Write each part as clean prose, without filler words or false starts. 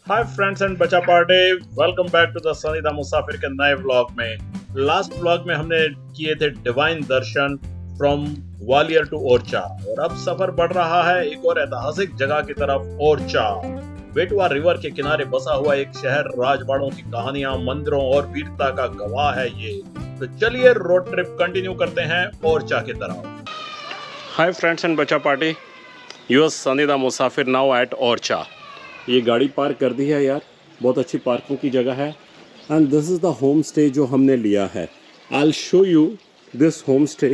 Hi friends and बच्चा party, welcome back to the Sunny the Musafir के नए व्लॉग में। लास्ट व्लॉग में हमने किए थे divine darshan from Gwalior to Orchha और अब सफर बढ़ रहा है एक और ऐतिहासिक जगह की तरफ, ओरछा। बेटवा रिवर के किनारे बसा हुआ एक शहर, राजवाड़ों की कहानियां, मंदिरों और वीरता का गवाह है ये। तो चलिए रोड ट्रिप कंटिन्यू करते हैं ओरछा की तरफ। हाय फ्रेंड्स एंड बच्चा party, your Sunny the Musafir now at Orchha. ये गाड़ी पार्क कर दी है यार, बहुत अच्छी पार्किंग की जगह है। And this is the home stay जो हमने लिया है। आई will show you this home stay,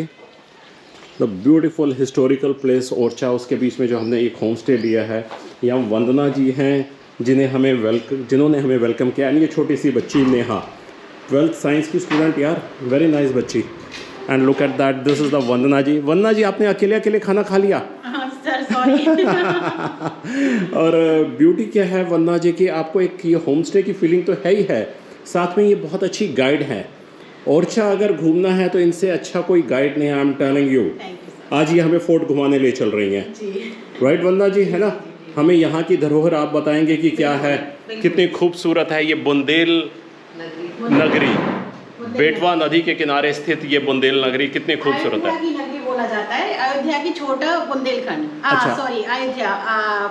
the beautiful historical place Orchha. उसके बीच में जो हमने एक होम स्टे लिया है, यहाँ वंदना जी हैं जिन्होंने हमें वेलकम किया। एंड ये छोटी सी बच्ची नेहा, 12th साइंस की स्टूडेंट यार, वेरी नाइस बच्ची। And look at that, this is the Vandana ji. Vandana ji, आपने अकेले खाना खा लिया? और ब्यूटी क्या है वंदना जी की, आपको एक ये होम स्टे की फीलिंग तो है ही है, साथ में ये बहुत अच्छी गाइड है। ओरछा अगर घूमना है तो इनसे अच्छा कोई गाइड नहीं है, आई एम टेलिंग यू। आज ये हमें फोर्ट घुमाने ले चल रही हैं, राइट वंदना जी, है ना? हमें यहाँ की धरोहर आप बताएंगे कि क्या है, कितनी खूबसूरत है ये बुंदेल नगरी। बेटवा नदी के किनारे स्थित ये बुंदेल नगरी कितनी खूबसूरत है। बोला जाता है अयोध्या की छोटा बुंदेलखंड। अच्छा। सॉरी, अयोध्या,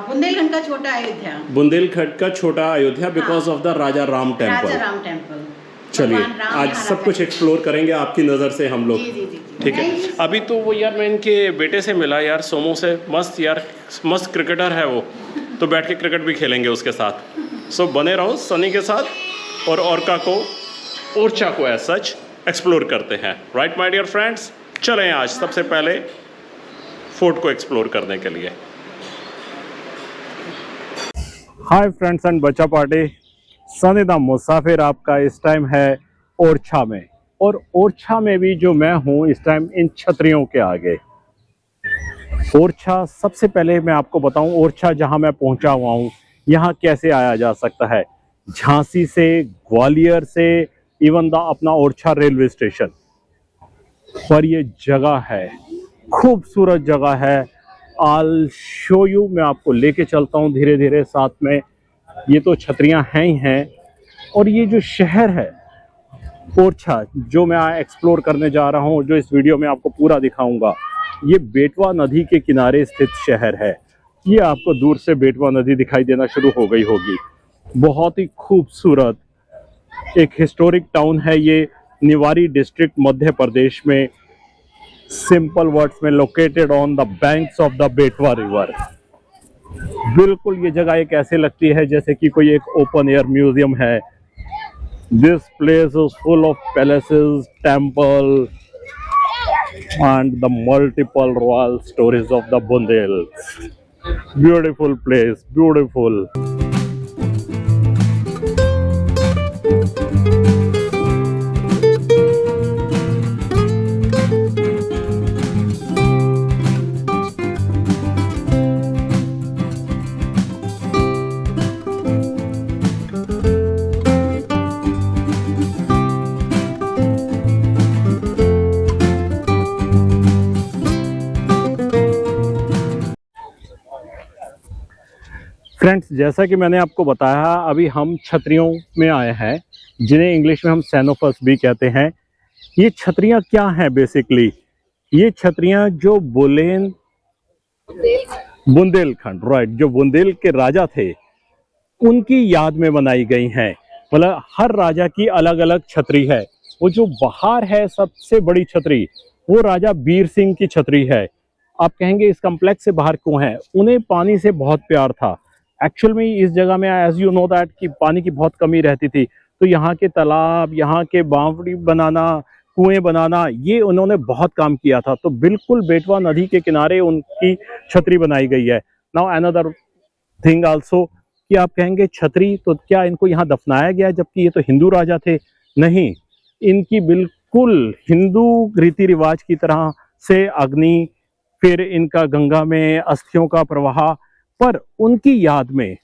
बुंदेलखंड का छोटा अयोध्या। बुंदेलखंड का छोटा Ayodhya, because of the Raja Ram temple. चलिए आज सब कुछ एक्सप्लोर करेंगे आपकी नज़र से हम लोग। ठीक है। अभी तो वो यार, मैं इनके बेटे से मिला यार, सोमो से। मस्त यार, मस्त क्रिकेटर है वो, तो बैठ के क्रिकेट भी खेलेंगे उसके साथ। सो बने रहो सनी के साथ और ओरछा को एज सच एक्सप्लोर करते हैं। राइट माय डियर फ्रेंड्स, चलें आज सबसे पहले फोर्ट को एक्सप्लोर करने के लिए। हाय फ्रेंड्स एंड बच्चा पार्टी, सनी द मुसाफिर आपका इस टाइम है ओरछा में। और ओरछा में भी जो मैं हूँ इस टाइम इन छतरियों के आगे। ओरछा, सबसे पहले मैं आपको बताऊं, ओरछा जहां मैं पहुंचा हुआ हूं, यहाँ कैसे आया जा सकता है। झांसी से, ग्वालियर से, इवन द अपना ओरछा रेलवे स्टेशन पर ये जगह है, खूबसूरत जगह है। आई शो यू, मैं आपको लेके चलता हूँ धीरे धीरे साथ में। ये तो छतरियाँ हैं ही हैं, और ये जो शहर है ओरछा, जो मैं एक्सप्लोर करने जा रहा हूँ, जो इस वीडियो में आपको पूरा दिखाऊंगा, ये बेटवा नदी के किनारे स्थित शहर है। ये आपको दूर से बेटवा नदी दिखाई देना शुरू हो गई होगी। बहुत ही खूबसूरत एक हिस्टोरिक टाउन है ये, निवारी डिस्ट्रिक्ट, मध्य प्रदेश में। सिंपल वर्ड्स में, located on the banks of the बेटवा रिवर। बिल्कुल ये जगह एक ऐसे लगती है जैसे कि कोई एक ओपन एयर म्यूजियम है। This place is full of palaces, temple and the multiple royal stories of the Bundelas. Beautiful place, beautiful. Friends, जैसा कि मैंने आपको बताया, अभी हम छतरियों में आए हैं, जिन्हें इंग्लिश में हम सैनोफस भी कहते हैं। ये छतरियां क्या हैं बेसिकली? ये छतरियां जो बुंदेलखंड, राइट, जो बुंदेल के राजा थे उनकी याद में बनाई गई हैं। मतलब हर राजा की अलग अलग छतरी है। वो जो बाहर है सबसे बड़ी छतरी, वो राजा बीर सिंह की छतरी है। आप कहेंगे इस कम्प्लेक्स से बाहर क्यों है? उन्हें पानी से बहुत प्यार था। एक्चुअल में इस जगह में, एज यू नो दैट, कि पानी की बहुत कमी रहती थी, तो यहाँ के तालाब, यहाँ के बावड़ी बनाना, कुएं बनाना, ये उन्होंने बहुत काम किया था। तो बिल्कुल बेटवा नदी के किनारे उनकी छतरी बनाई गई है। नाउ अनदर थिंग आल्सो, कि आप कहेंगे छतरी तो क्या इनको यहाँ दफनाया गया, जबकि ये तो हिंदू राजा थे? नहीं, इनकी बिल्कुल हिंदू रीति रिवाज की तरह से अग्नि, फिर इनका गंगा में अस्थियों का प्रवाह, पर उनकी याद में,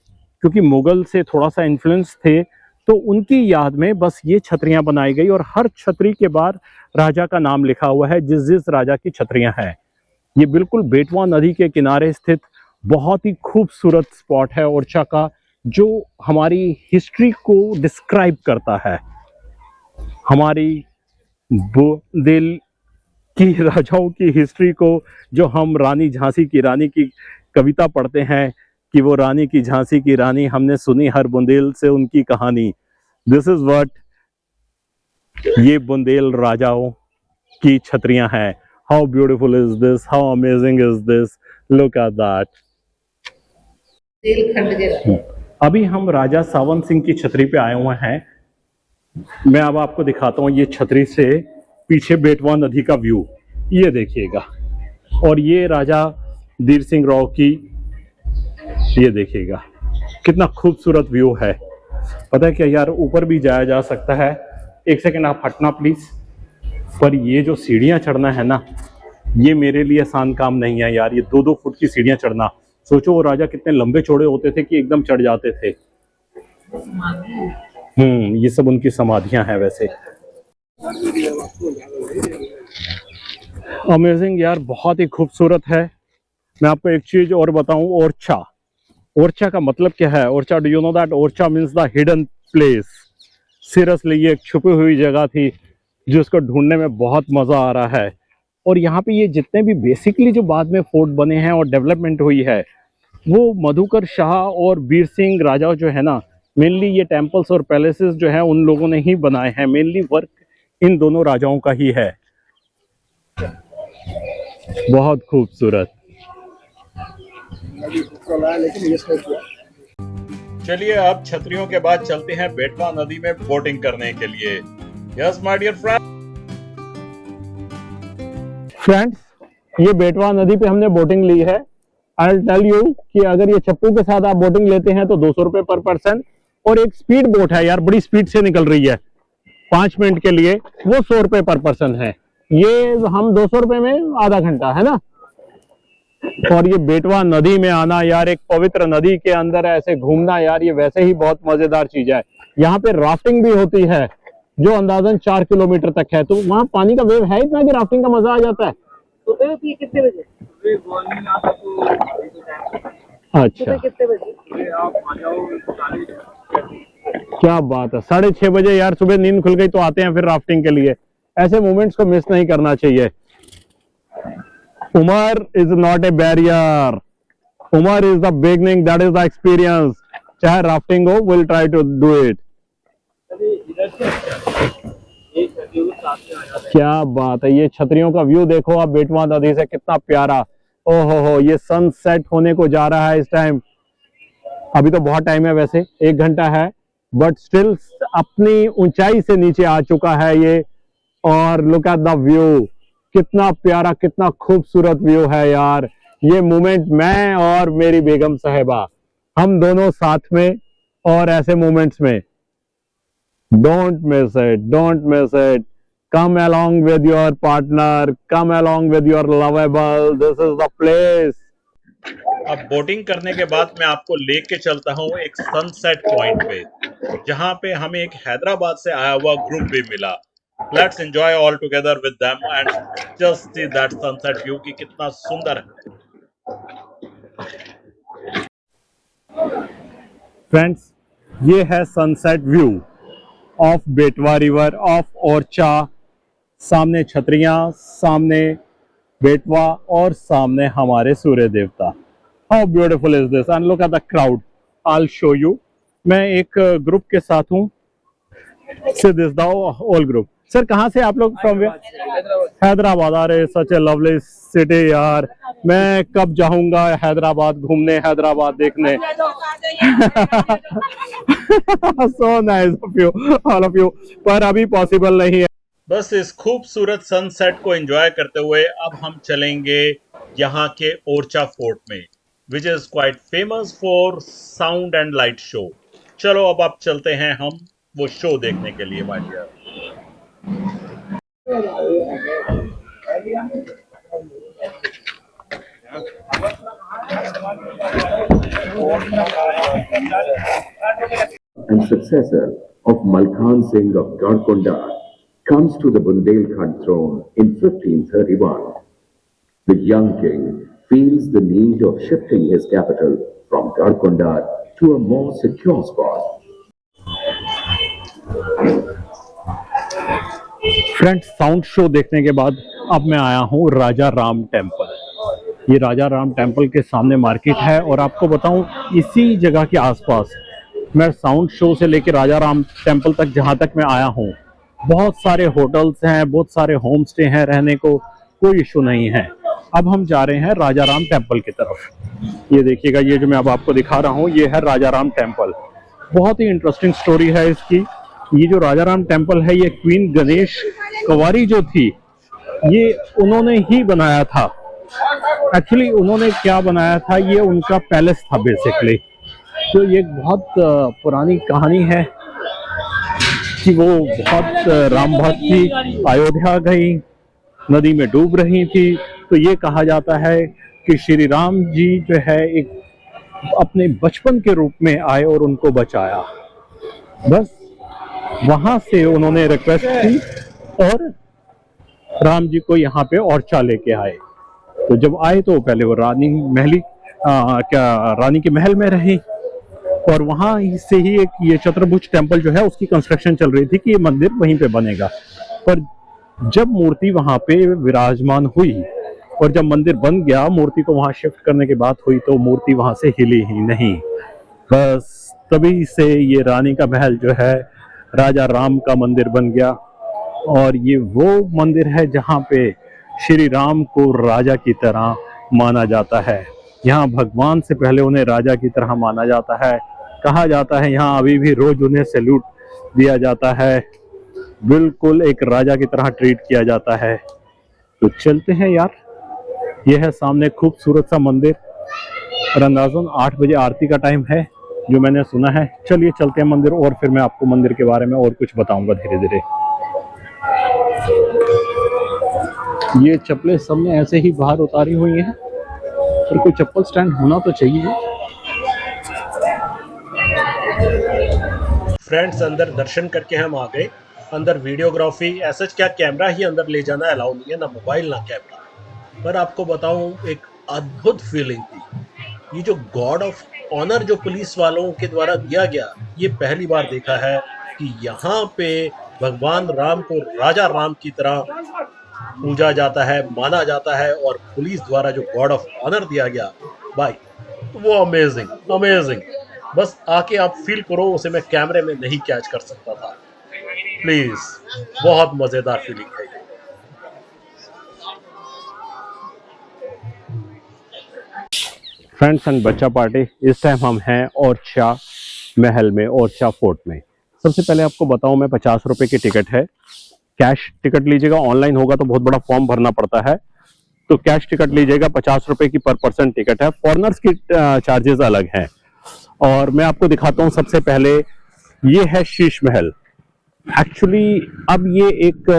क्योंकि मुगल से थोड़ा सा इन्फ्लुएंस थे, तो उनकी याद में बस ये छतरियां बनाई गई। और हर छतरी के बाद राजा का नाम लिखा हुआ है, जिस जिस राजा की छतरियां हैं। ये बिल्कुल बेटवा नदी के किनारे स्थित बहुत ही खूबसूरत स्पॉट है ओरछा का। जो हमारी हिस्ट्री को डिस्क्राइब करता है, हमारी बुंदेल की राजाओं की हिस्ट्री को, जो हम रानी झांसी की रानी की कविता पढ़ते हैं कि वो रानी की झांसी की रानी, हमने सुनी हर बुंदेल से उनकी कहानी। दिस इज व्हाट ये बुंदेल राजाओं की छतरियां हैं। How beautiful is this, how amazing is this, look at that. अभी हम राजा सावंत सिंह की छतरी पे आए हुए हैं। मैं अब आपको दिखाता हूँ ये छतरी से पीछे बेटवा नदी का व्यू, ये देखिएगा। और ये राजा धीर सिंह राव की, ये देखिएगा कितना खूबसूरत व्यू है। पता है क्या यार, ऊपर भी जाया जा सकता है। एक सेकंड आप हटना प्लीज। पर ये जो सीढ़ियां चढ़ना है ना, ये मेरे लिए आसान काम नहीं है यार। ये 2-2 फुट की सीढ़ियां चढ़ना, सोचो वो राजा कितने लंबे चौड़े होते थे कि एकदम चढ़ जाते थे। ये सब उनकी समाधियां हैं वैसे। अमेजिंग यार, बहुत ही खूबसूरत है। मैं आपको एक चीज और बताऊं, ओरछा, ओरछा का मतलब क्या है? Orchha, do you know that Orchha means the hidden place. Seriously ये एक छुपी हुई जगह थी जिसको ढूंढने में बहुत मजा आ रहा है। और यहाँ पे ये जितने भी बेसिकली जो बाद में फोर्ट बने हैं और डेवलपमेंट हुई है, वो मधुकर शाह और वीर सिंह राजा जो है ना, मेनली ये टेम्पल्स और पैलेसेस जो है उन लोगों ने ही बनाए हैं। मेनली वर्क इन दोनों राजाओं का ही है। बहुत खूबसूरत। चलिए अब छतरियों के बाद चलते हैं बेटवा नदी में बोटिंग करने के लिए। यस माय डियर फ्रेंड्स, ये बेटवा नदी पे हमने बोटिंग ली है। आई विल टेल यू कि अगर ये चप्पू के साथ आप बोटिंग लेते हैं तो 200 रुपए पर पर्सन। और एक स्पीड बोट है यार, बड़ी स्पीड से निकल रही है 5 मिनट के लिए, वो 100 रुपए पर पर्सन है। ये हम 200 रुपए में आधा घंटा, है ना। और ये बेटवा नदी में आना यार, एक पवित्र नदी के अंदर ऐसे घूमना यार, ये वैसे ही बहुत मजेदार चीज है। यहाँ पे राफ्टिंग भी होती है जो अंदाजन 4 किलोमीटर तक है। तो वहाँ पानी का वेव है इतना कि राफ्टिंग का मजा आ जाता है। कितने बजे? अच्छा, कितने बजे? क्या बात है, 6:30 बजे यार, सुबह नींद खुल गई तो आते हैं फिर राफ्टिंग के लिए। ऐसे मोमेंट्स को मिस नहीं करना चाहिए। Umar is not a barrier, umar is the beginning, that is the experience. चाहे राफ्टिंग हो, will try to do it. क्या बात है, ये छतरियों का व्यू देखो आप बेटवा नदी से, कितना प्यारा। ओहो हो, ये सनसेट होने को जा रहा है इस टाइम। अभी तो बहुत टाइम है वैसे, 1 घंटा है, बट स्टिल अपनी ऊंचाई से नीचे आ चुका है ये। और लुक एट द व्यू, कितना प्यारा, कितना खूबसूरत व्यू है यार। ये मोमेंट मैं और मेरी बेगम साहिबा, हम दोनों साथ में, और ऐसे मोमेंट्स में don't miss it, don't miss it. Come along with your partner, come along with your lovable, this is the place. अब बोटिंग करने के बाद मैं आपको लेके चलता हूँ एक सनसेट पॉइंट पे, जहाँ पे हमें एक हैदराबाद से आया हुआ ग्रुप भी मिला। Let's enjoy all together with them and just see that sunset view की कितना सुंदर है। फ्रेंड्स, ये है sunset view of Betwa river of Orchha. सामने छतरियां, सामने बेटवा और सामने हमारे सूर्य देवता। How beautiful is this, and look at the crowd. I will show you. मैं एक ग्रुप के साथ हूँ, say this the whole group. Sir कहाँ से आप लोग? फ्रॉम हैदराबाद। अरे सच ए लवली सिटी यार, मैं कब जाऊंगा हैदराबाद घूमने, हैदराबाद देखने। So nice of you, all of you, पर अभी पॉसिबल नहीं है। बस इस खूबसूरत सनसेट को एंजॉय करते हुए अब हम चलेंगे यहाँ के ओरछा फोर्ट में, which is quite famous for sound and light show. चलो अब आप चलते हैं हम वो शो देखने के लिए। My dear, and successor of Malkhan Singh of Golconda, comes to the Bundelkhand throne in 1531. The young king feels the need of shifting his capital from Golconda to a more secure spot. Friends, sound show देखने के बाद अब मैं आया हूँ राजा Ram temple. ये राजा Ram temple के सामने मार्केट है और आपको बताऊं इसी जगह के आसपास मैं साउंड शो से लेकर राजा राम टेम्पल तक जहाँ तक मैं आया हूँ बहुत सारे होटल्स हैं, बहुत सारे होम स्टे हैं, रहने को कोई इशू नहीं है। अब हम जा रहे हैं राजा राम टेम्पल की तरफ। ये देखिएगा, ये जो मैं अब आपको दिखा रहा हूँ ये है राजा राम टेम्पल। बहुत ही इंटरेस्टिंग स्टोरी है इसकी। ये जो राजा राम टेम्पल है ये क्वीन गणेश कुंवारी जो थी ये उन्होंने ही बनाया था। एक्चुअली उन्होंने क्या बनाया था, ये उनका पैलेस था बेसिकली। तो ये एक बहुत पुरानी कहानी है कि वो बहुत राम भक्त थी, अयोध्या गई, नदी में डूब रही थी। तो ये कहा जाता है कि श्री राम जी जो है एक अपने बचपन के रूप में आए और उनको बचाया। बस वहां से उन्होंने रिक्वेस्ट की और राम जी को यहाँ पे ओरछा लेके आए। तो जब आए तो पहले वो रानी के महल में रही और वहां से ही एक ये चतुर्भुज टेम्पल जो है उसकी कंस्ट्रक्शन चल रही थी कि ये मंदिर वहीं पे बनेगा। पर जब मूर्ति वहां पे विराजमान हुई और जब मंदिर बन गया, मूर्ति को वहां शिफ्ट करने की बात हुई तो मूर्ति वहां से हिली ही नहीं। बस तभी से ये रानी का महल जो है राजा राम का मंदिर बन गया। और ये वो मंदिर है जहाँ पे श्री राम को राजा की तरह माना जाता है। यहाँ भगवान से पहले उन्हें राजा की तरह माना जाता है। कहा जाता है यहाँ अभी भी रोज उन्हें सैल्यूट दिया जाता है, बिल्कुल एक राजा की तरह ट्रीट किया जाता है। तो चलते हैं यार, यह है सामने खूबसूरत सा मंदिर और अंदाज़न 8 बजे आरती का टाइम है जो मैंने सुना है। चलिए चलते हैं मंदिर और फिर मैं आपको मंदिर के बारे में और कुछ बताऊंगा धीरे धीरे। ये चप्पलें सबने ऐसे ही बाहर उतारी हुई हैं और कोई चप्पल स्टैंड होना तो चाहिए। फ्रेंड्स, अंदर दर्शन करके हम आ गए। अंदर वीडियोग्राफी ऐसा क्या कैमरा ही अंदर ले जाना अलाउ नहीं है, ना मोबाइल ना कैमरा। पर आपको बताऊं एक अद्भुत फीलिंग थी। ये जो गॉड ऑफ ऑनर जो पुलिस वालों के द्वारा दिया गया, ये पहली बार देखा है कि यहाँ पे भगवान राम को राजा राम की तरह पूजा जाता है, माना जाता है। और पुलिस द्वारा जो गॉड ऑफ ऑनर दिया गया भाई, वो अमेजिंग अमेजिंग। बस आके आप फील करो, उसे मैं कैमरे में नहीं कैच कर सकता था। प्लीज, बहुत मजेदार फीलिंग है। फ्रेंड्स एंड बच्चा पार्टी, इस टाइम हम हैं ओरछा महल में, ओरछा फोर्ट में। सबसे पहले आपको बताऊं मैं 50 रुपए की टिकट है। कैश टिकट लीजिएगा, ऑनलाइन होगा तो बहुत बड़ा फॉर्म भरना पड़ता है। तो कैश टिकट लीजिएगा, 50 रुपए की पर पर्सन टिकट है। फॉरनर्स की चार्जेस अलग हैं। और मैं आपको दिखाता हूं सबसे पहले, ये है शीश महल। एक्चुअली अब ये एक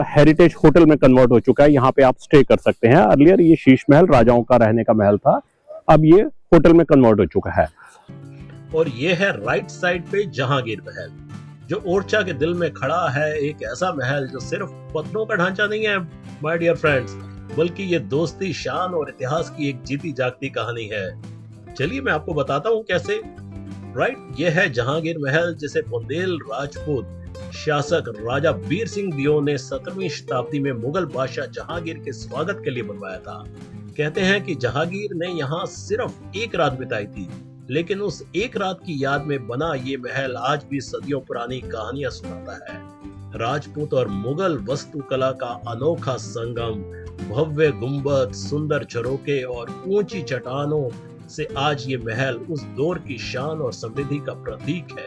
हेरिटेज होटल में कन्वर्ट हो चुका है, यहाँ पे आप स्टे कर सकते हैं। अर्लियर ये शीश महल राजाओं का रहने का महल था, अब ये होटल में कन्वर्ट हो चुका है। और ये है राइट साइड पे जहांगीर महल, जो ओरछा के दिल में खड़ा है। एक ऐसा महल जो सिर्फ पत्थरों का ढांचा नहीं है माय डियर फ्रेंड्स, बल्कि ये दोस्ती, शान और इतिहास की एक जीती जागती कहानी है। चलिए मैं आपको बताता हूँ कैसे। ये है जहांगीर महल, जिसे बुंदेल राजपूत शासक राजा वीर सिंह दियो ने 17वीं शताब्दी में मुगल बादशाह जहांगीर के स्वागत के लिए बनवाया था। कहते हैं कि जहांगीर ने यहाँ सिर्फ एक रात बिताई थी, लेकिन उस एक रात की याद में बना ये महल आज भी सदियों पुरानी कहानियां सुनाता है। राजपूत और मुगल वास्तुकला का अनोखा संगम, भव्य गुंबद, सुंदर झरोके और ऊंची चट्टानों से आज ये महल उस दौर की शान और समृद्धि का प्रतीक है।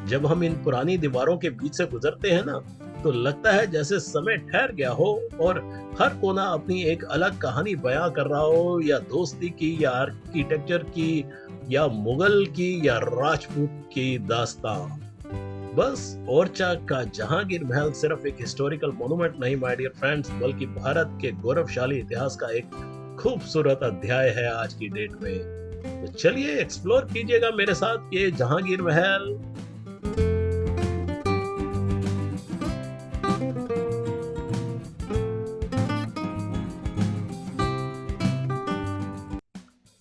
जब हम इन पुरानी दीवारों के बीच से गुजरते हैं ना, तो लगता है जैसे समय ठहर गया हो और हर कोना अपनी एक अलग कहानी बयां कर रहा हो, या दोस्ती की, या आर्किटेक्चर की, या मुगल की, या राजपूत की दास्तान। बस ओरछा का जहांगीर महल सिर्फ एक हिस्टोरिकल मॉन्यूमेंट नहीं माय डियर फ्रेंड्स, बल्कि भारत के गौरवशाली इतिहास का एक खूबसूरत अध्याय है आज की डेट में। तो चलिए एक्सप्लोर कीजिएगा मेरे साथ ये जहांगीर महल।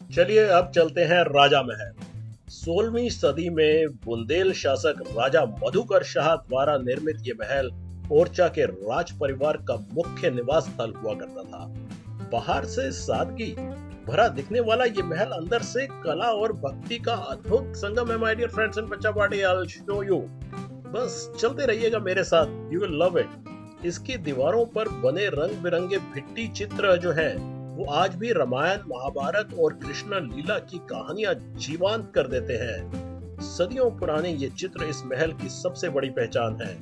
चलिए अब चलते हैं राजा महल। 16वीं सदी में बुंदेल शासक राजा मधुकर शाह द्वारा निर्मित ये महल ओरछा के राज परिवार का मुख्य निवास स्थल हुआ करता था। बाहर से सादगी भरा दिखने वाला ये महल अंदर से कला और भक्ति का अद्भुत संगम है। My dear friends in Pachapati, I will show you. बस चलते रहिएगा मेरे साथ, यू विल लव इट। इसकी दीवारों पर बने रंग बिरंगे भित्ति चित्र जो है वो आज भी रामायण, महाभारत और कृष्ण लीला की कहानियां जीवंत कर देते हैं। सदियों पुराने ये चित्र इस महल की सबसे बड़ी पहचान है।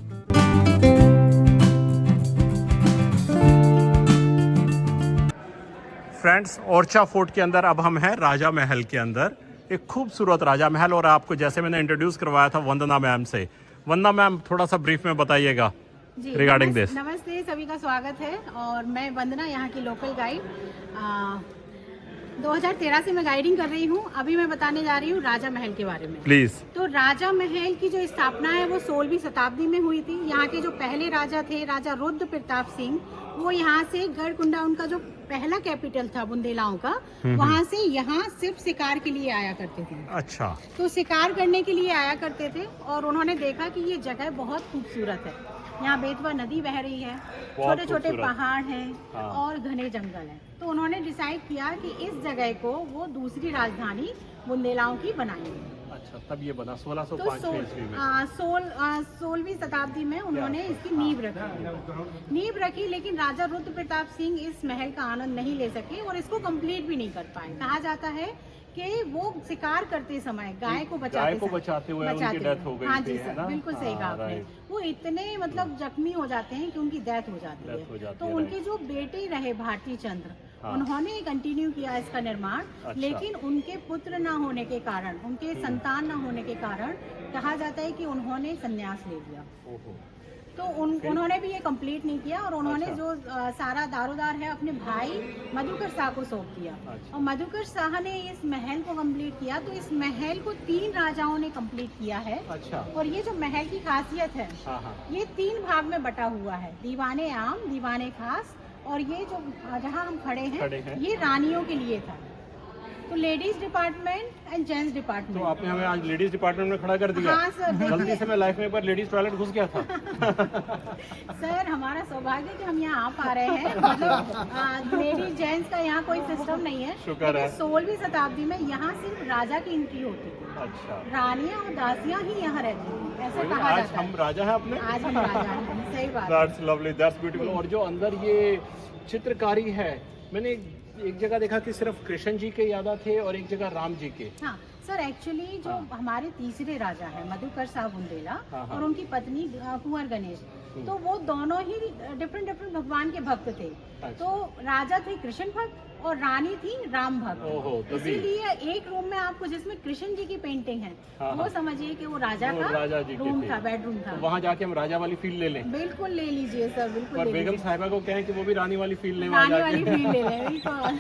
फ्रेंड्स, ओरछा फोर्ट के अंदर अब हम हैं राजा महल के अंदर, एक खूबसूरत राजा महल। और आपको जैसे मैंने इंट्रोड्यूस करवाया था वंदना मैम से, वंदना मैम थोड़ा सा ब्रीफ में बताइएगा रिगार्डिंग दिस। नमस्ते, सभी का स्वागत है। और मैं वंदना, यहाँ की लोकल गाइड। 2013 से मैं गाइडिंग कर रही हूँ। अभी मैं बताने जा रही हूँ राजा महल के बारे में। प्लीज। तो राजा महल की जो स्थापना है वो 16वीं शताब्दी में हुई थी। यहाँ के जो पहले राजा थे, राजा रुद्र प्रताप सिंह, वो यहाँ से गढ़कुंडा, उनका जो पहला कैपिटल था बुंदेलाओं का, वहाँ से यहाँ सिर्फ शिकार के लिए आया करते थे। अच्छा। तो शिकार करने के लिए आया करते थे और उन्होंने देखा कि ये जगह बहुत खूबसूरत है। यहाँ बेतवा नदी बह रही है, छोटे छोटे पहाड़ हैं और घने जंगल हैं। तो उन्होंने डिसाइड किया कि इस जगह को वो दूसरी राजधानी बुंदेलाओं की बनाएंगे। अच्छा, तब ये बना 1605 तो ईस्वी में। 16वीं शताब्दी में उन्होंने इसकी नींव रखी। लेकिन राजा रुद्र प्रताप सिंह इस महल का आनंद नहीं ले सके और इसको कंप्लीट भी नहीं कर पाए। कहा जाता है कि वो शिकार करते समय गाय को बचाते हुए उनकी डेथ हो गई। हाँ जी सर, बिल्कुल सही कहा आपने। वो इतने मतलब जख्मी हो जाते हैं कि उनकी डेथ हो जाती है। तो उनके जो बेटे रहे भारती चंद्र, उन्होंने कंटिन्यू किया इसका निर्माण। अच्छा। लेकिन उनके पुत्र ना होने के कारण, उनके संतान ना होने के कारण कहा जाता है कि उन्होंने संन्यास ले लिया। तो उन्होंने भी ये कंप्लीट नहीं किया और उन्होंने जो सारा दारोदार है अपने भाई मधुकर शाह को सौंप दिया। और मधुकर शाह ने इस महल को कंप्लीट किया। तो इस महल को 3 राजाओं ने कंप्लीट किया है। अच्छा। और ये जो महल की खासियत है, ये 3 भाग में बटा हुआ है, दीवाने आम, दीवाने खास, और ये जो जहाँ हम खड़े हैं ये रानियों के लिए था। तो ladies department and gents department. तो आपने हमें आज लेडीज डिपार्टमेंट में खड़ा कर दिया। हाँ सर, गलती से मैं लाइफ में एक बार लेडीज टॉयलेट घुस गया था। सर, हमारा सौभाग्य कि हम यहाँ आ पा रहे हैं। मतलब लेडीज जेंट्स का यहाँ कोई सिस्टम नहीं है। शुक्र है। 16वीं शताब्दी में यहाँ सिर्फ राजा की एंट्री होती थी। अच्छा। रानियाँ और दासियाँ ही यहाँ रहती थी, ऐसा कहा जाता है। हम राजा हैं अपने। आज हम राजा हैं, सही बात। That's lovely, that's beautiful. और जो अंदर ये चित्रकारी है, मैंने एक जगह देखा कि सिर्फ कृष्ण जी के यादा थे और एक जगह राम जी के। हाँ सर, एक्चुअली जो हमारे तीसरे राजा हैं मधुकर शाह बुंदेला और उनकी पत्नी कुंवर गणेश, तो वो दोनों ही डिफरेंट भगवान के भक्त थे। तो राजा थे कृष्ण भक्त और रानी थी राम भक्त। इसीलिए एक रूम में आपको जिसमें कृष्ण जी की पेंटिंग है, वो समझिए कि वो राजा का रूम था, बेडरूम था। तो वहाँ जाके हम राजा वाली फील ले लें? बिल्कुल ले लीजिए सर, बिल्कुल। और बेगम साहिबा को कहें कि वो भी रानी वाली फील लें, रानी वाली फील ले लें। बिल्कुल।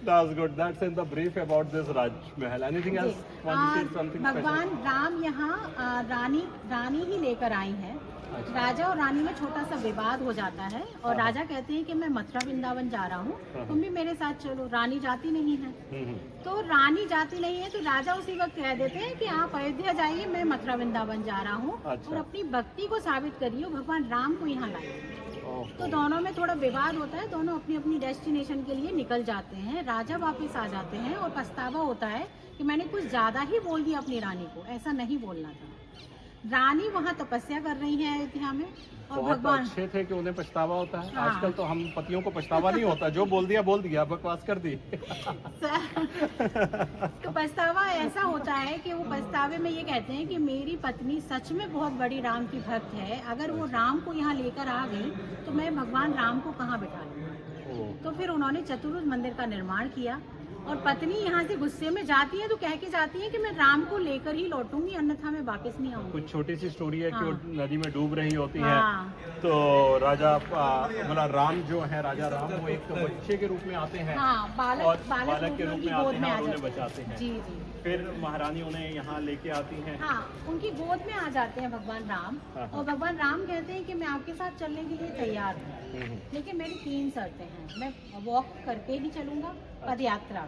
That's good. That's in the brief about this Raj Mahal. Anything else? भगवान राम यहाँ रानी ही लेकर आई हैं। राजा और रानी में छोटा सा विवाद हो जाता है और राजा कहते हैं कि मैं मथुरा वृंदावन जा रहा हूँ, तुम भी मेरे साथ चलो। रानी जाती नहीं है। तो रानी जाती नहीं है तो राजा उसी वक्त कह देते हैं कि आप अयोध्या जाइए, मैं मथुरा वृंदावन जा रहा हूँ। और अपनी भक्ति को साबित करिए, भगवान राम को यहाँ लाइए। तो दोनों में थोड़ा विवाद होता है, दोनों अपनी अपनी डेस्टिनेशन के लिए निकल जाते हैं। राजा वापस आ जाते हैं और पछतावा होता है कि मैंने कुछ ज्यादा ही बोल दिया अपनी रानी को, ऐसा नहीं बोलना था। रानी वहाँ तपस्या कर रही है अयोध्या में और भगवान अच्छे थे कि उन्हें पछतावा होता है। हाँ। आजकल तो हम पतियों को पछतावा नहीं होता, जो बोल दिया बकवास कर दी। तो पछतावा ऐसा होता है कि वो पछतावे में ये कहते हैं कि मेरी पत्नी सच में बहुत बड़ी राम की भक्त है, अगर वो राम को यहाँ लेकर आ गई तो मैं भगवान राम को कहाँ बिठा लूँगा। तो फिर उन्होंने चतुर्भुज मंदिर का निर्माण किया और पत्नी यहाँ से गुस्से में जाती है तो कह के जाती है कि मैं राम को लेकर ही लौटूंगी, अन्यथा मैं वापस नहीं आऊंगी। कुछ छोटी सी स्टोरी है। हाँ। कि वो नदी में डूब रही होती है। तो राजा मतलब राम जो है, राजा राम, वो एक बच्चे के रूप में आते हैं। हाँ, बालक के रूप में आते हैं और उन्हें बचाते हैं। जी जी। फिर महारानी उन्हें यहाँ लेके आती हैं। हाँ, उनकी गोद में आ जाते हैं भगवान राम। और भगवान राम कहते हैं कि मैं आपके साथ चलने के लिए तैयार हूँ, लेकिन मेरी 3 शर्तें हैं। मैं वॉक करके ही चलूंगा, पद यात्रा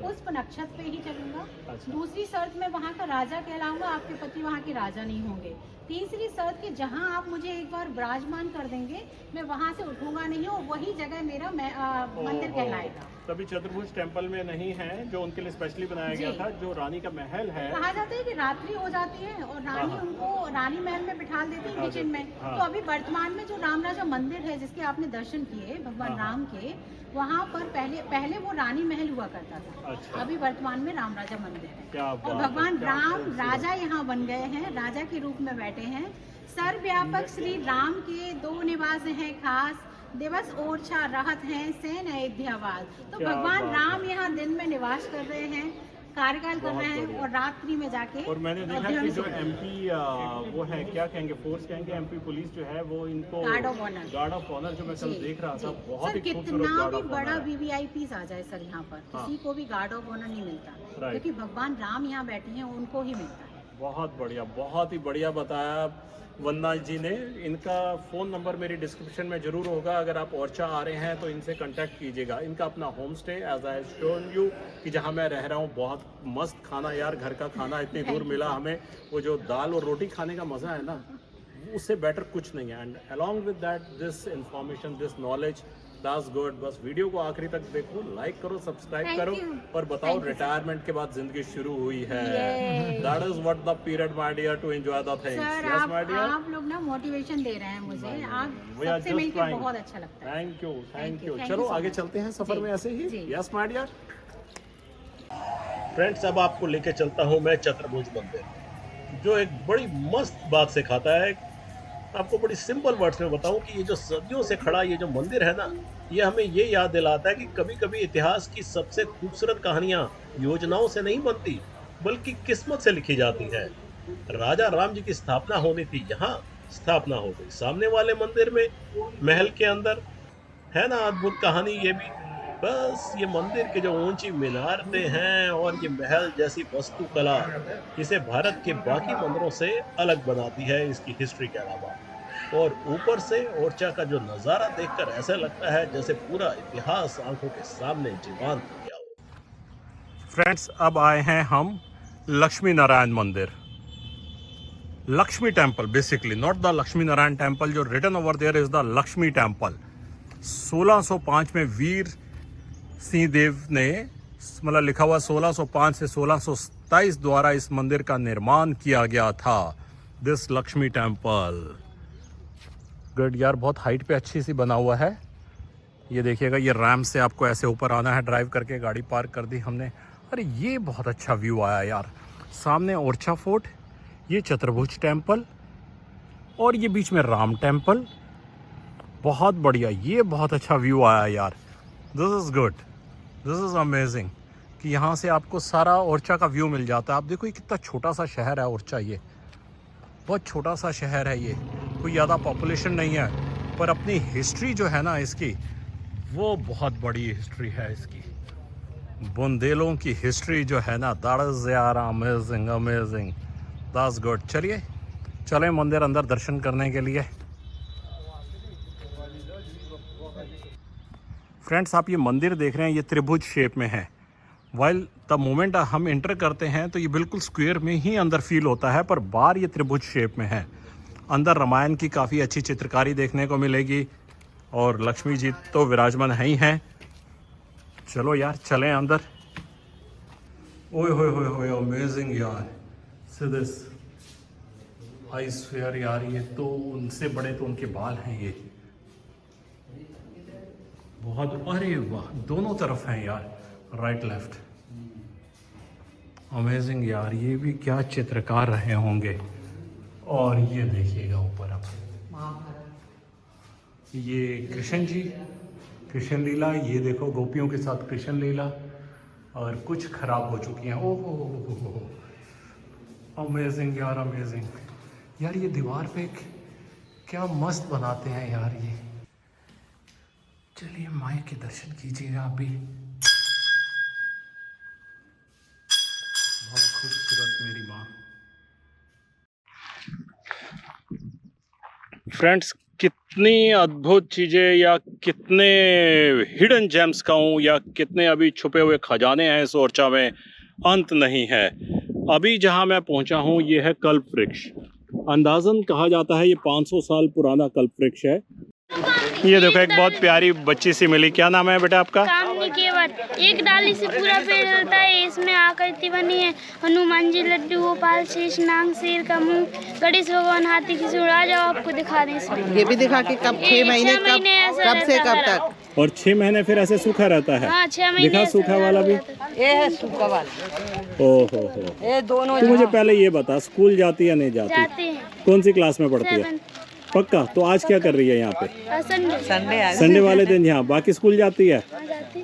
उस नक्षत्र पे ही चलूंगा। अच्छा। दूसरी शर्त में वहाँ का राजा कहलाऊंगा, आपके पति वहाँ के राजा नहीं होंगे। तीसरी शर्त कि जहाँ आप मुझे एक बार विराजमान कर देंगे, मैं वहाँ से उठूंगा नहीं और वही जगह मेरा मंदिर कहलाएगा। तभी चतुर्भुज टेम्पल में नहीं है, जो उनके लिए स्पेशली बनाया गया था, जो रानी का महल है। कहा जाता है कि रात्रि हो जाती है और रानी उनको रानी महल में बिठा देती है किचन में। तो अभी वर्तमान में जो राम राजा मंदिर है, जिसके आपने दर्शन किए भगवान राम के, वहाँ पर पहले वो रानी महल हुआ करता था। अच्छा। अभी वर्तमान में राम राजा मंदिर है। क्या और बात है, भगवान क्या राम खूबसूरत। राजा यहाँ बन गए हैं, राजा के रूप में बैठे हैं। सर्वव्यापक श्री राम के 2 निवास हैं खास, दिवस ओरछा रहत हैं सैन अयोध्यावास। तो क्या भगवान बात राम यहाँ दिन में निवास कर रहे हैं, कार्यकाल कर बहुत रहे हैं, बढ़िया। और रात्रि में जाके और मैंने देखा ध्यान कि जो से- एमपी वो है, क्या कहेंगे, फोर्स कहेंगे, एमपी पुलिस जो है वो इनको guard of honour. Guard of honour जो मैं कल जी, देख रहा था, जी। बहुत सर ही खूबसूरत कितना गार्ड भी ऑफ बड़ा ऑनर है। वीवीआईपी आ जाए सर, यहाँ पर हाँ। किसी को भी गार्ड ऑफ ऑनर नहीं मिलता, राइट। क्योंकि भगवान राम यहाँ बैठे हैं, उनको ही मिलता है। बहुत बढ़िया, बहुत ही बढ़िया बताया वंदना जी ने। इनका फ़ोन नंबर मेरी डिस्क्रिप्शन में ज़रूर होगा, अगर आप ओरछा आ रहे हैं तो इनसे कांटेक्ट कीजिएगा। इनका अपना home stay, as I shown you, कि जहाँ मैं रह रहा हूँ, बहुत मस्त खाना यार, घर का खाना इतनी दूर मिला हमें। वो जो दाल और रोटी खाने का मज़ा है ना, उससे बेटर कुछ नहीं है। And along with that this information, this knowledge, that's good. बस वीडियो को आखिरी तक देखो, लाइक करो, सब्सक्राइब Thank करो, you. और बताओ Thank you, sir. रिटायरमेंट के बाद जिंदगी शुरू हुई है। Yay. That is what the period my dear to enjoy the things. Sir yes my dear, आप लोग ना मोटिवेशन दे रहे हैं मुझे, आप We are सबसे just मिलकर trying. बहुत अच्छा लगता है। Thank you, thank you, you. thank चलो you so आगे much. चलते हैं सफर जी, में ऐसे ही। जी। Yes my dear. फ्रेंड्स, अब आपको लेके चलता हूँ मैं चतुर्भुज मंदिर, जो एक बड़ी मस्त बात सिखाता है। आपको बड़ी सिंपल वर्ड्स में बताऊं कि ये जो सदियों से खड़ा ये जो मंदिर है ना, ये हमें ये याद दिलाता है कि कभी कभी इतिहास की सबसे खूबसूरत कहानियां योजनाओं से नहीं बनती, बल्कि किस्मत से लिखी जाती है। राजा राम जी की स्थापना होनी थी, यहाँ स्थापना हो गई सामने वाले मंदिर में, महल के अंदर। है ना अद्भुत कहानी ये भी। बस ये मंदिर के जो ऊंची मीनारतें हैं और ये महल जैसी वास्तुकला, इसे भारत के बाकी मंदिरों से अलग बनाती है इसकी हिस्ट्री के अलावा। और ऊपर से ओरछा का जो नज़ारा देखकर ऐसा लगता है जैसे पूरा इतिहास आंखों के सामने जीवंत हो गया हो। फ्रेंड्स, अब आए हैं हम Lakshmi Narayan Mandir, Lakshmi temple, basically not the Lakshmi Narayan temple. जो written over there is the Lakshmi temple. 1605 में वीर सिंह देव ने, मतलब लिखा हुआ 1605 से 1627 द्वारा इस मंदिर का निर्माण किया गया था। दिस लक्ष्मी टेम्पल गुड यार, बहुत हाइट पे अच्छी सी बना हुआ है। ये देखिएगा, ये रैम्प से आपको ऐसे ऊपर आना है, ड्राइव करके गाड़ी पार्क कर दी हमने। अरे ये बहुत अच्छा व्यू आया यार, सामने ओरछा फोर्ट, ये चतुर्भुज टेम्पल, और ये बीच में राम टेम्पल। बहुत बढ़िया, ये बहुत अच्छा व्यू आया यार। This is good, this is amazing कि यहाँ से आपको सारा ओरछा का व्यू मिल जाता है। आप देखो ये कितना छोटा सा शहर है ओरछा, ये बहुत छोटा सा शहर है, ये कोई ज़्यादा पॉपुलेशन नहीं है, पर अपनी हिस्ट्री जो है ना इसकी, वो बहुत बड़ी हिस्ट्री है इसकी। बुंदेलों की हिस्ट्री जो है ना, दैट इज़ यार अमेजिंग, अमेजिंग, दैट्स गुड। चलिए चलें मंदिर अंदर दर्शन करने के लिए। फ्रेंड्स, आप ये मंदिर देख रहे हैं, ये त्रिभुज शेप में है। वाइल द मोमेंट हम एंटर करते हैं तो ये बिल्कुल स्क्वायर में ही अंदर फील होता है, पर बाहर ये त्रिभुज शेप में है। अंदर रामायण की काफ़ी अच्छी चित्रकारी देखने को मिलेगी, और लक्ष्मी जी तो विराजमान है ही हैं। चलो यार चलें अंदर। ओए होए होए होए, अमेजिंग यार, सी दिस, आई स्वेयर यार, ये तो उनसे बड़े तो उनके बाल हैं ये, बहुत। अरे वाह, दोनों तरफ हैं यार, राइट लेफ्ट। अमेजिंग यार, ये भी क्या चित्रकार रहे होंगे। और ये देखिएगा ऊपर अब ये कृष्ण जी, कृष्ण लीला, ये देखो गोपियों के साथ कृष्ण लीला, और कुछ खराब हो चुकी हैं। ओहो, अमेजिंग यार, अमेजिंग यार। ये दीवार पे क्या मस्त बनाते हैं यार ये। चलिए माँ के दर्शन कीजिएगा आप भी। बहुत खूबसूरत मेरी माँ। फ्रेंड्स, कितनी अद्भुत चीज़ें या कितने हिडन जेम्स कहूँ या कितने अभी छुपे हुए खजाने हैं इस ओरछा में, अंत नहीं है। अभी जहाँ मैं पहुँचा हूँ ये है कल्प वृक्ष। अंदाज़न कहा जाता है ये 500 साल पुराना कल्प वृक्ष है। ये देखो एक बहुत प्यारी बच्ची सी मिली। क्या नाम है बेटा आपका? कामनी केवट। एक डाली से पूरा पेड़ होता है। इसमें आकृति बनी है हनुमान जी, लड्डू गोपाल, शेष नाग, शेर का मुंह, गणेश भगवान, हाथी की सूंड। आ जाओ आपको दिखा दें इसमें। ये भी दिखा के कब 6 महीने कब से कब तक? और 6 महीने फिर ऐसे सूखा रहता है? हाँ, 6 महीने दिखा सूखा वाला भी। ये है सूखा वाला। ओहो हो। ये दोनों तो मुझे पहले ये बता, स्कूल जाती या नहीं जाती? जाते हैं। कौन सी क्लास में पढ़ती है? पक्का? तो आज क्या कर रही है यहाँ पे? संडे संडे वाले दिन यहाँ, बाकी स्कूल जाती है?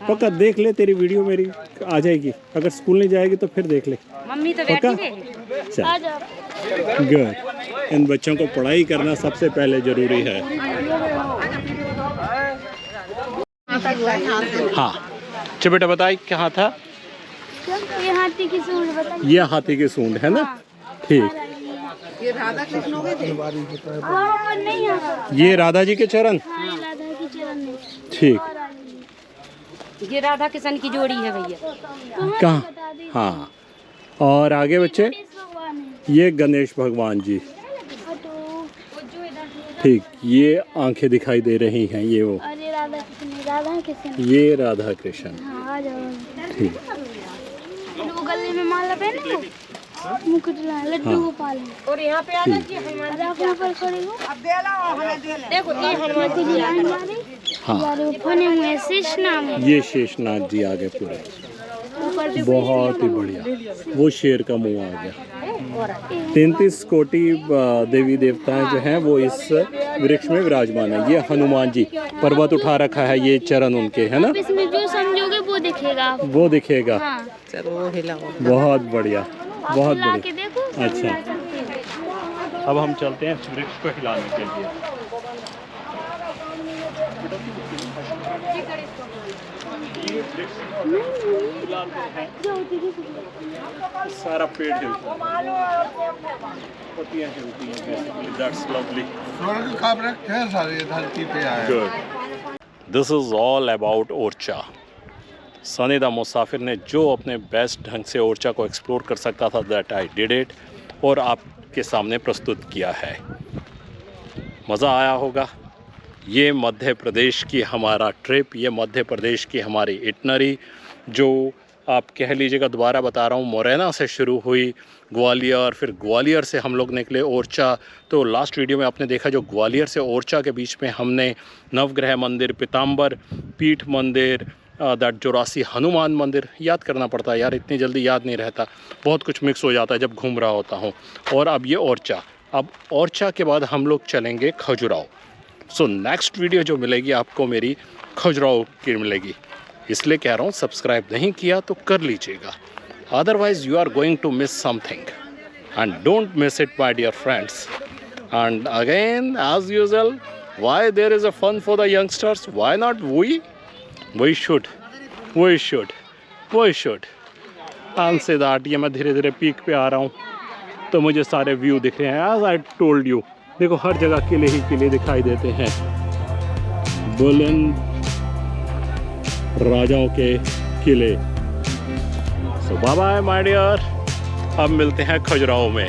पक्का देख ले, तेरी वीडियो मेरी आ जाएगी। अगर स्कूल नहीं जाएगी तो फिर देख ले। मम्मी तो पक्का? आ जाओ। गुड। इन बच्चों को पढ़ाई करना सबसे पहले जरूरी है। हाँ अच्छा बेटा बताइए कहाँ था? ये हाथी की सूंड बताइए। ये हाथी की सूंड है ना? ठीक। ये राधा कृष्ण हो गए थे। हाँ, नहीं आ। ये राधा जी के चरण? हाँ, ये राधा की चरण है। ठीक। ये राधा कृष्ण की जोड़ी है भैया। कहाँ? हाँ। और आगे बच्चे? भगवान है। ये गणेश भगवान जी। ठीक। ये आंखें दिखाई दे रही हैं, ये वो। अरे राधा कृष्ण। ये राधा कृष्ण। हाँ, आ जाओ। ठीक। वो गले में माला पहने हो, मुकुट लगाए, लड्डू गोपाल है। और यहाँ पे आ जाइए हनुमान अरे आप ऊपर खड़े हो। देखो ये हनुमान जी जी हमारे हाँ। यार वो बने हुए हैं, शेष नाग है। ये शेषनाग जी आ गए पूरे। ऊपर भी बहुत ही बढ़िया। वो शेर का मुंह आ गया। 33 कोटि देवी देवताएं जो हैं वो इस वृक्ष में विराजमान है। ये हनुमान जी पर्वत उठा रखा है, ये चरण उनके है ना? इसमें जो समझोगे वो दिखेगा आपको। वो दिखेगा। हाँ। चलो हिलाओ। बहुत बढ़िया, बहुत हिला के बढ़िया। देखो। अच्छा अब हम चलते हैं वृक्ष को हिलाने के लिए। सारा पेड़ हिलता है, पत्तियां हिलती हैं basically. That's lovely. स्वर्ग का वृक्ष है सारे धरती पे आया। Good. This is all about Orchha. Sunny the मुसाफिर ने जो अपने बेस्ट ढंग से ओरछा को एक्सप्लोर कर सकता था दैट आई डिड इट, और आपके सामने प्रस्तुत किया है। मज़ा आया होगा। ये मध्य प्रदेश की हमारा ट्रिप, ये मध्य प्रदेश की हमारी इटनरी, जो आप कह लीजिएगा, दोबारा बता रहा हूँ, मोरैना से शुरू हुई, ग्वालियर, फिर ग्वालियर से हम लोग निकले ओरछा। तो लास्ट वीडियो में आपने देखा जो ग्वालियर से ओरछा के बीच में हमने नवग्रह मंदिर, पीताम्बर पीठ मंदिर, दैट 84 हनुमान मंदिर, याद करना पड़ता है यार, इतनी जल्दी याद नहीं रहता, बहुत कुछ मिक्स हो जाता है जब घूम रहा होता हूँ। और अब ये ओरछा, अब ओरछा के बाद हम लोग चलेंगे खजुराहो। सो नेक्स्ट वीडियो जो मिलेगी आपको मेरी खजुराहो की मिलेगी, इसलिए कह रहा हूँ सब्सक्राइब नहीं किया तो कर लीजिएगा, otherwise you are going to miss something and don't miss it my dear friends. And again as usual, why there is a fun for the youngsters, why not we should and say that। ये मैं धीरे धीरे peak पे आ रहा हूँ तो मुझे सारे व्यू दिख रहे हैं। एज आई टोल्ड यू, देखो हर जगह किले ही किले दिखाई देते हैं, बुलंद राजाओं के किले। सो बाय बाय माय डियर, अब मिलते हैं खजुराहो में।